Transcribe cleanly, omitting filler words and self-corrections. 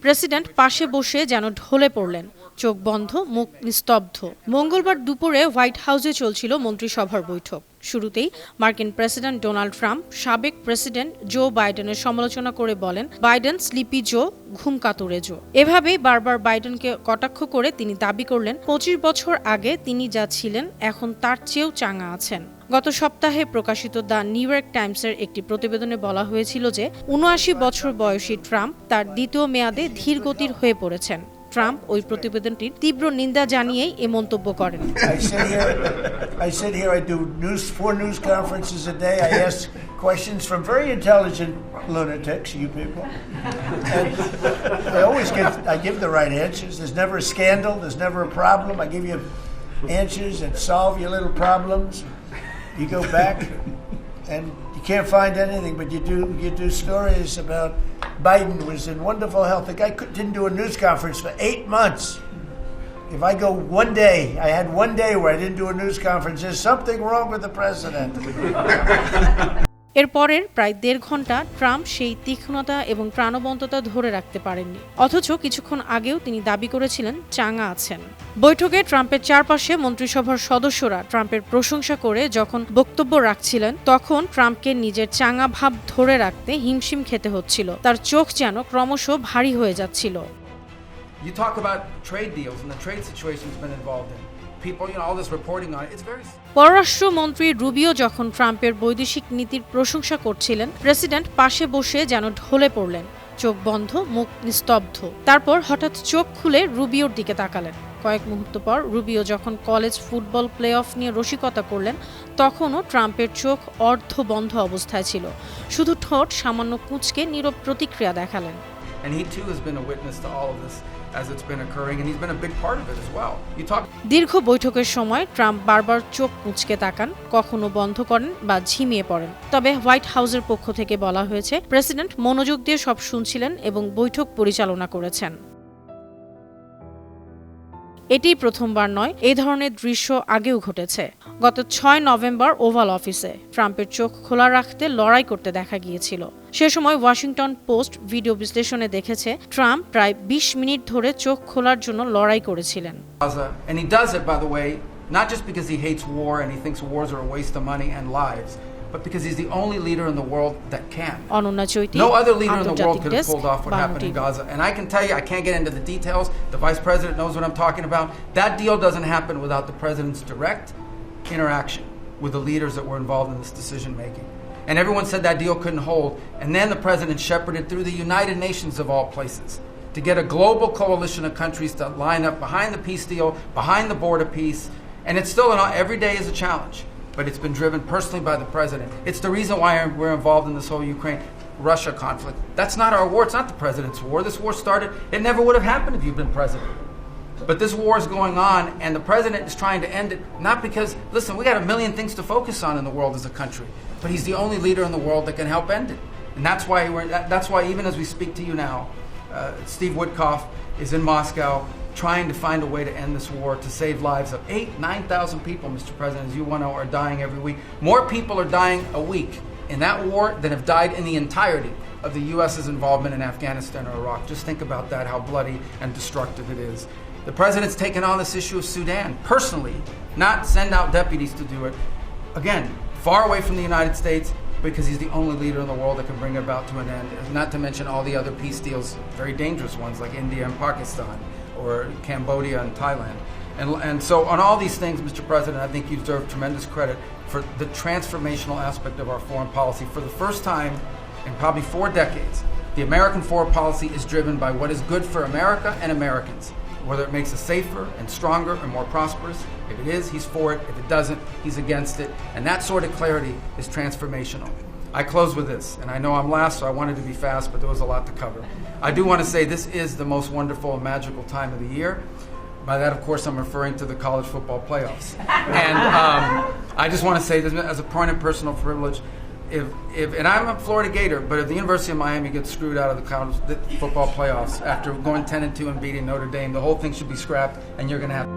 President পাশে বসে যেন ঢলে পড়লেন, চোখ বন্ধ, মুখ নিস্তব্ধ। মঙ্গলবার দুপুরে হোয়াইট হাউসে চলছিল মন্ত্রিসভার বৈঠক। শুরুতেই মার্কিন প্রেসিডেন্ট ডোনাল্ড ট্রাম্প সাবেক প্রেসিডেন্ট জো বাইডেনের সমালোচনা করে বলেন, বাইডেন স্লিপি জো, ঘুম কাতুরে জো। এভাবেই বারবার বাইডেনকে কটাক্ষ করে তিনি দাবি করলেন 25 বছর আগে তিনি যা ছিলেন এখন তার চেয়েও চাঙা আছেন। গত সপ্তাহে প্রকাশিত দ্য নিউ ইয়র্ক টাইমসের একটি প্রতিবেদনে বলা হয়েছিল যে 79 বছর বয়সী ট্রাম্প তার দ্বিতীয় মেয়াদে ধীরগতির হয়ে পড়েছেন। ট্রাম্প ওই প্রতিবেদনটির তীব্র নিন্দা জানিয়েই এ মন্তব্য করেন। I sit here, I do 4 news conferences a day. I ask questions from very intelligent lunatics, you people. And I give the right answers. There's never a scandal, there's never a problem. I give you answers that solve your little problems. You go back and you can't find anything, but you do stories about Biden was in wonderful health. The guy didn't do a news conference for 8 months. If I go one day, I had one day where I didn't do a news conference, there's something wrong with the president. এরপরের প্রায় 1.5 ঘন্টা Trump সেই তীক্ষ্ণতা এবং প্রাণবন্ততা ধরে রাখতে পারেননি, অথচ কিছুক্ষণ আগেও তিনি দাবি করেছিলেন চাঙা আছেন। বৈঠকে ট্রাম্পের চারপাশে মন্ত্রিসভার সদস্যরা ট্রাম্পের প্রশংসা করে যখন বক্তব্য রাখছিলেন, তখন ট্রাম্পকে নিজের চাঙা ভাব ধরে রাখতে হিমশিম খেতে হচ্ছিল। তার চোখ যেন ক্রমশ ভারী হয়ে যাচ্ছিল। You talk about trade deals and the trade situation's been involved in. People, all this reporting on it, it's very... পররাষ্ট্রমন্ত্রী রুবিও যখন ট্রাম্পের বৈদেশিক নীতির প্রশংসা করছিলেন, প্রেসিডেন্ট পাশে বসে যেন ঢলে পড়লেন, চোখ বন্ধ, মুখ নিস্তব্ধ। তারপর হঠাৎ চোখ খুলে রুবিওর দিকে তাকালেন। কয়েক মুহূর্ত পর রুবিও যখন কলেজ ফুটবল প্লে অফ নিয়ে রসিকতা করলেন, তখনও ট্রাম্পের চোখ অর্ধ বন্ধ অবস্থায় ছিল, শুধু ঠোঁট সামান্য কুঁচকে নীরব প্রতিক্রিয়া দেখালেন। And he too has been a witness to all of this as it's been occurring, and he's been a big part of it as well. দীর্ঘ বৈঠকের সময় ট্রাম্প বারবার চোখ কুঁচকে তাকান, কখনো বন্ধ করেন বা ঝিমিয়ে পড়েন। তবে হোয়াইট হাউসের পক্ষ থেকে বলা হয়েছে, প্রেসিডেন্ট মনোযোগ দিয়ে সব শুনছিলেন এবং বৈঠক পরিচালনা করেছেন। এটি প্রথমবার নয়, এই ধরনের দৃশ্য আগেও ঘটেছে। গত 6 নভেম্বর ওভাল অফিসে ট্রাম্পের চোখ খোলা রাখতে লড়াই করতে দেখা গিয়েছিল। সে সময় ওয়াশিংটন পোস্ট ভিডিও বিশ্লেষণে দেখেছে, ট্রাম্প প্রায় 20 মিনিট ধরে চোখ খোলার জন্য লড়াই করেছিলেন। And he does it, by the way, not just because he hates war and he thinks wars are a waste of money and lives, but because he's the only leader in the world that can. No other leader in the world could have pulled off what happened in Gaza. And I can tell you, I can't get into the details. The vice president knows what I'm talking about. That deal doesn't happen without the president's direct interaction with the leaders that were involved in this decision making. And everyone said that deal couldn't hold. And then the president shepherded through the United Nations of all places to get a global coalition of countries to line up behind the peace deal, behind the border peace. And it's still, every day is a challenge. But it's been driven personally by the president. It's the reason why we're involved in this whole Ukraine-Russia conflict. That's not our war. It's not the president's war. This war started, it never would have happened if you'd been president. But this war is going on, and the president is trying to end it, not because, listen, we got a million things to focus on in the world as a country, but he's the only leader in the world that can help end it. And that's why even as we speak to you now, Steve Witkoff is in Moscow trying to find a way to end this war, to save lives of 9,000 people, Mr. President, as you want to know, are dying every week. More people are dying a week in that war than have died in the entirety of the U.S.'s involvement in Afghanistan or Iraq. Just think about that, how bloody and destructive it is. The president's taken on this issue of Sudan personally, not send out deputies to do it. Again, far away from the United States, because he's the only leader in the world that can bring it about to an end, not to mention all the other peace deals, very dangerous ones like India and Pakistan, or Cambodia and Thailand. And so on all these things, Mr. President, I think you deserve tremendous credit for the transformational aspect of our foreign policy. For the first time in probably 4 decades, the American foreign policy is driven by what is good for America and Americans. Whether it makes us safer and stronger and more prosperous. If it is, he's for it. If it doesn't, he's against it. And that sort of clarity is transformational. I close with this, and I know I'm last, so I wanted to be fast, but there was a lot to cover. I do want to say this is the most wonderful and magical time of the year. By that, of course, I'm referring to the college football playoffs. And I just want to say this as a point of personal privilege. And I'm a Florida Gator, but if the University of Miami gets screwed out of the college football playoffs after going 10-2 and beating Notre Dame, the whole thing should be scrapped, and you're going to have